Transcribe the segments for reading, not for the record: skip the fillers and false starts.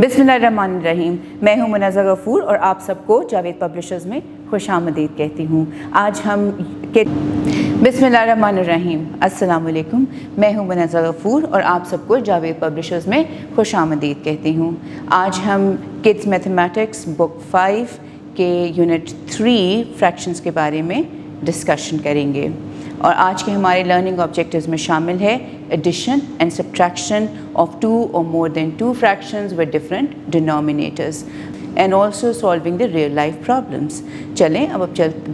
बिस्मिल्लाहिर्रहमानिर्रहीम। मैं हूं मुनज़्ज़ा गफ़ूर और आप सबको जावेद पब्लिशर्स में खुशामदीद कहती हूं। आज हम बिस्मिल्लाहिर्रहमानिर्रहीम, अस्सलाम वालेकुम। मैं हूं मुनज़्ज़ा गफ़ूर और आप सबको जावेद पब्लिशर्स में खुशामदीद कहती हूं। आज हम किड्स मैथमेटिक्स बुक 5 के यूनिट 3 फ्रैक्शंस के बारे में डिस्कशन करेंगे और आज के हमारे लर्निंग ऑब्जेक्टिव्स में शामिल है addition and subtraction of 2 or more than 2 fractions with different denominators and also solving the real life problems। चलें अब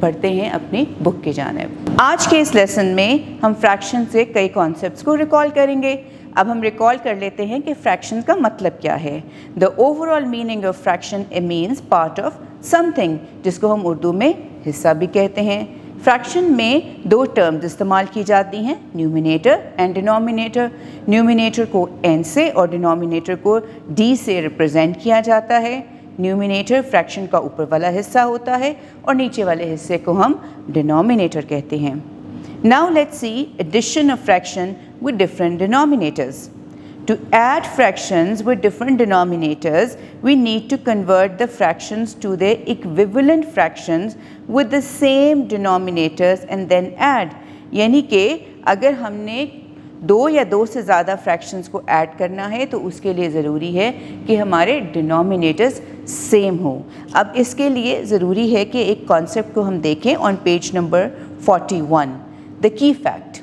बढ़ते हैं अपनी बुक की जानिब। आज के इस लेसन में हम फ्रैक्शन से कई कॉन्सेप्ट्स को रिकॉल करेंगे। अब हम रिकॉल कर लेते हैं कि फ्रैक्शन का मतलब क्या है। The overall meaning of fraction means part of something, जिसको हम उर्दू में हिस्सा भी कहते हैं। फ्रैक्शन में 2 टर्म्स इस्तेमाल की जाती हैं, न्यूमिनेटर एंड डिनोमिनेटर। न्यूमिनेटर को n से और डिनोमिनेटर को d से रिप्रेजेंट किया जाता है। न्यूमिनेटर फ्रैक्शन का ऊपर वाला हिस्सा होता है और नीचे वाले हिस्से को हम डिनोमिनेटर कहते हैं। Now let's see addition of fraction with different denominators. To add fractions with different denominators, we need to convert the fractions to their equivalent fractions with the same denominators and then add। यानी कि अगर हमने 2 या 2 से ज़्यादा fractions को add करना है तो उसके लिए ज़रूरी है कि हमारे डिनोमिनेटर्स सेम हो। अब इसके लिए ज़रूरी है कि एक कॉन्सेप्ट को हम देखें on page number 41। The key fact: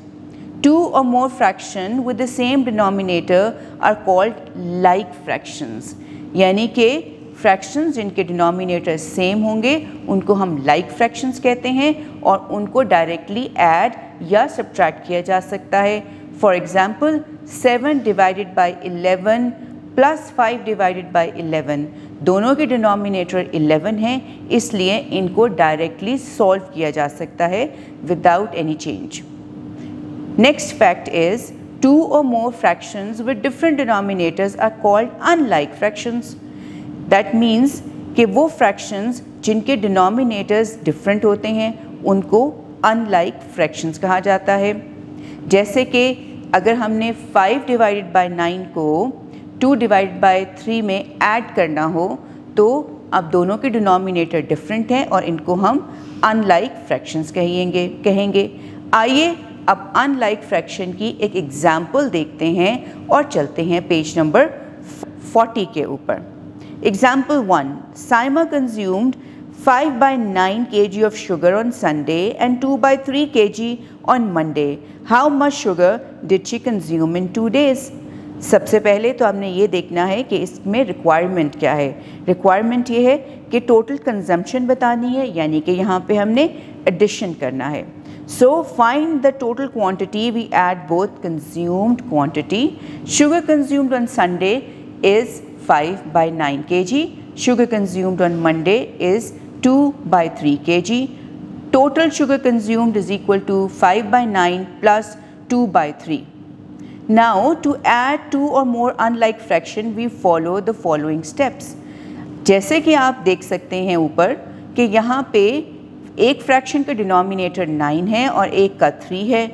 2 or more fractions with the same denominator are called like fractions। यानी कि फ्रैक्शंस जिनके डिनोमिनेटर सेम होंगे उनको हम like fractions कहते हैं और उनको डायरेक्टली ऐड या सब्ट्रैक्ट किया जा सकता है। For example 7 divided by 11 plus 5 divided by 11, दोनों के डिनोमिनेटर 11 हैं, इसलिए इनको डायरेक्टली सॉल्व किया जा सकता है without any change. Next fact is 2 or more fractions with different denominators are called unlike fractions। That means कि वो fractions जिनके denominators different होते हैं उनको unlike fractions कहा जाता है। जैसे कि अगर हमने 5 डिवाइडेड बाई 9 को 2 डिवाइडेड बाई 3 में ऐड करना हो तो अब दोनों के डिनोमिनेटर डिफरेंट हैं और इनको हम unlike fractions कहेंगे। आइए अब अनलाइक फ्रैक्शन की एक एग्जाम्पल देखते हैं और चलते हैं पेज नंबर 40 के ऊपर। Example 1: Saima consumed 5/9 kg of sugar on Sunday and 2/3 kg on Monday। How much sugar did she consume in 2 days? सबसे पहले तो हमने ये देखना है कि इसमें रिक्वायरमेंट क्या है। रिक्वायरमेंट ये है कि टोटल कंजम्पशन बतानी है, यानी कि यहाँ पे हमने एडिशन करना है। So find the total quantity. We add both consumed quantity. Sugar consumed on Sunday is 5/9 kg. Sugar consumed on Monday is 2/3 kg. Total sugar consumed is equal to 5/9 plus 2/3. Now to add 2 or more unlike fraction, we follow the following steps। जैसे कि आप देख सकते हैं ऊपर कि यहाँ पे एक फ्रैक्शन का डिनोमिनेटर 9 है और एक का 3 है,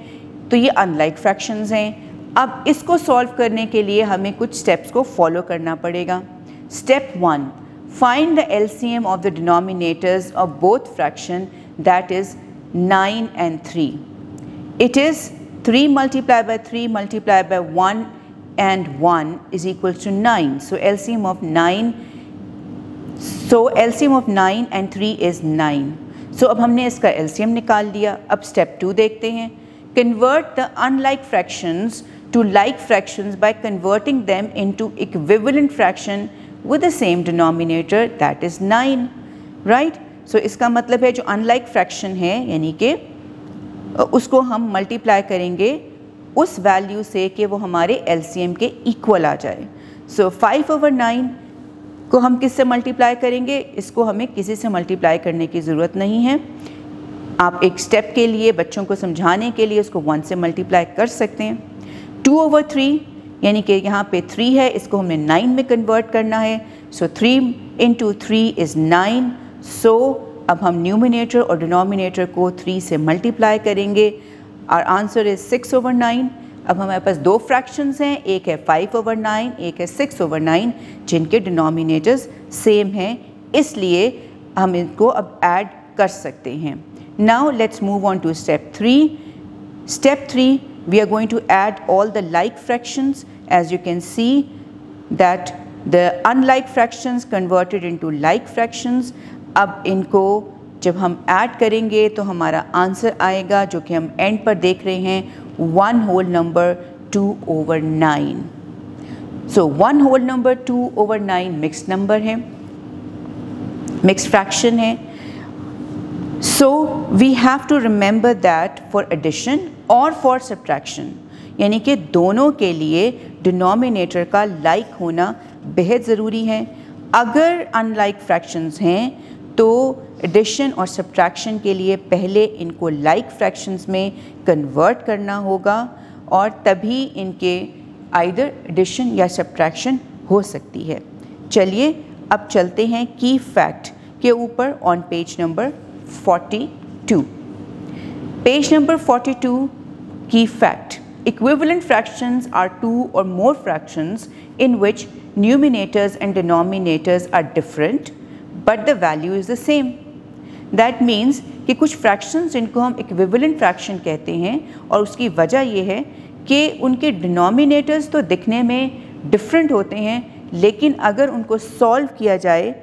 तो ये अनलाइक फ्रैक्शंस हैं। अब इसको सॉल्व करने के लिए हमें कुछ स्टेप्स को फॉलो करना पड़ेगा। Step 1: find the LCM of the denominators of both fraction, that is 9 and 3। It is 3 multiplied by 3 multiplied by 1 and 1 is equal to 9। So LCM of 9 and 3 is 9। सो अब हमने इसका एलसीएम निकाल लिया। अब step 2 देखते हैं। Convert the unlike fractions to like fractions by converting them into equivalent fraction with the same denominator, that is 9। Right, so इसका मतलब है जो अनलाइक फ्रैक्शन है यानी कि उसको हम मल्टीप्लाई करेंगे उस वैल्यू से कि वो हमारे एलसीएम के इक्वल आ जाए। सो 5/9 को हम किससे मल्टीप्लाई करेंगे? इसको हमें किसी से मल्टीप्लाई करने की ज़रूरत नहीं है। आप एक स्टेप के लिए बच्चों को समझाने के लिए इसको 1 से मल्टीप्लाई कर सकते हैं। 2/3 यानी कि यहाँ पे 3 है, इसको हमने 9 में कन्वर्ट करना है। सो 3 × 3 इज़ 9। सो अब हम न्यूमिनेटर और डिनोमिनेटर को 3 से मल्टीप्लाई करेंगे। Our answer is 6/9। अब हमारे पास दो फ्रैक्शंस हैं, एक है 5/9, एक है 6/9, जिनके डिनोमिनेटर्स सेम हैं, इसलिए हम इनको अब ऐड कर सकते हैं। Now let's move on to step 3. Step 3, we are going to add all the like fractions. As you can see that the unlike fractions converted into like fractions. अब इनको जब हम ऐड करेंगे तो हमारा आंसर आएगा जो कि हम एंड पर देख रहे हैं 1 whole number 2/9. So 1 whole number 2/9 mixed number है, मिक्स्ड फ्रैक्शन है. So we have to remember that for addition और for subtraction, यानी कि दोनों के लिए डिनोमिनेटर का लाइक होना बेहद ज़रूरी है. अगर अनलाइक फ्रैक्शंस हैं तो एडिशन और सब्ट्रैक्शन के लिए पहले इनको लाइक फ्रैक्शंस में कन्वर्ट करना होगा और तभी इनके आइदर एडिशन या सब्ट्रैक्शन हो सकती है. चलिए अब चलते हैं की फैक्ट के ऊपर on page number 42. Page number 42, key fact. Equivalent fractions are two or more fractions in which numerators and denominators are different, but the value is the same. That means कि कुछ fractions जिनको हम equivalent fraction कहते हैं और उसकी वजह ये है कि उनके denominators तो दिखने में different होते हैं, लेकिन अगर उनको solve किया जाए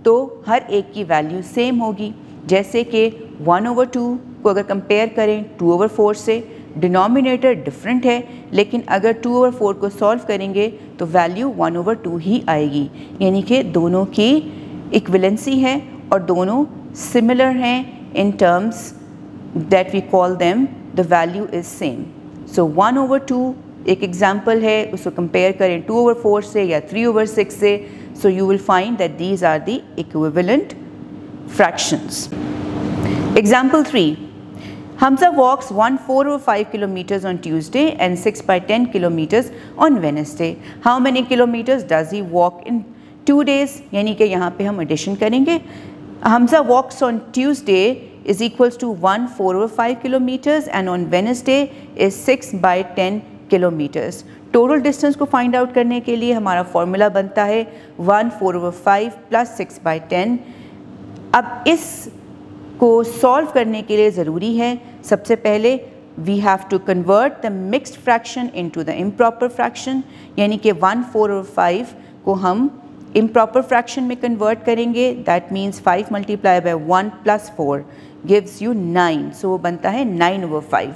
तो हर एक की value same होगी. जैसे कि 1/2 को अगर कंपेयर करें 2/4 से, डिनोमिनेटर डिफरेंट है, लेकिन अगर 2/4 को सॉल्व करेंगे तो वैल्यू 1/2 ही आएगी. यानी कि दोनों की इक्विवेलेंसी है और दोनों सिमिलर हैं in terms that we call them the value is same. So 1/2 एक एग्जाम्पल है, उसको कंपेयर करें 2/4 से या 3/6 से. So you will find that these are the equivalent fractions. Example 3. Hamza walks 1/4/5 kilometers on Tuesday and 6/10 kilometers on Wednesday. How many kilometers does he walk in 2 days? यानी कि यहाँ पे हम addition करेंगे. Hamza walks on Tuesday is equals to 1/4/5 kilometers and on Wednesday is 6/10 kilometers. Total distance को find out करने के लिए हमारा फॉर्मूला बनता है 1/4/5 प्लस 6/10. अब इस को सॉल्व करने के लिए ज़रूरी है सबसे पहले we have to convert the mixed fraction into the improper fraction, यानी कि 1/4/5 को हम इम्प्रॉपर फ्रैक्शन में कन्वर्ट करेंगे. That means 5 multiply by 1 + 4 gives you 9. So वो बनता है 9/5.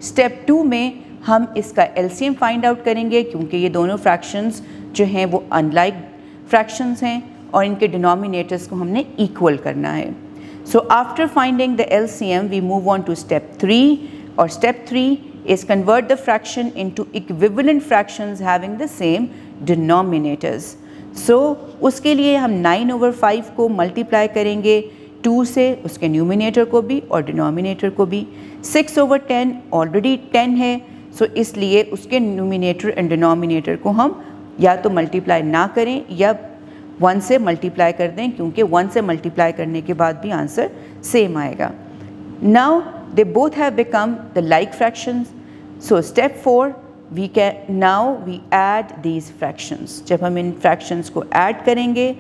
स्टेप 2 में हम इसका एलसीएम फाइंड आउट करेंगे क्योंकि ये दोनों फ्रैक्शंस जो हैं वो अनलाइक फ्रैक्शंस हैं और इनके डिनोमिनेटर्स को हमने इक्वल करना है. So after finding the LCM we move on to step 3 और step 3 is convert the fraction into equivalent fractions having the same denominators. So उसके लिए हम 9/5 को मल्टीप्लाई करेंगे 2 से, उसके न्यूमिनेटर को भी और डिनोमिनेटर को भी. 6/10 ऑलरेडी 10 है, सो इसलिए उसके न्यूमिनेटर एंड डिनोमिनेटर को हम या तो मल्टीप्लाई ना करें या 1 से मल्टीप्लाई कर दें, क्योंकि 1 से मल्टीप्लाई करने के बाद भी आंसर सेम आएगा. Now they both have become the like fractions. So step 4 we can now we add these fractions. जब हम इन फ्रैक्शंस को ऐड करेंगे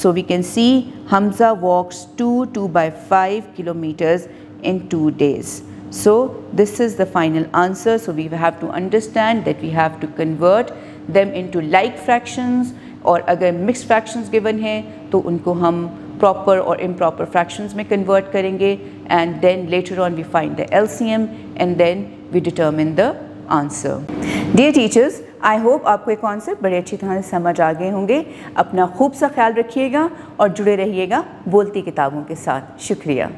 so we can see Hamza walks 2/5 kilometers in 2 days. So this is the final answer. So we have to understand that we have to convert them into like fractions, और अगर mixed fractions given हैं तो उनको हम proper और improper fractions में convert करेंगे and then later on we find the LCM and then we determine the answer. Dear teachers, I hope आपको ये कॉन्सेप्ट बड़े अच्छी तरह से समझ आ गए होंगे. अपना खूब सा ख्याल रखिएगा और जुड़े रहिएगा बोलती किताबों के साथ. शुक्रिया.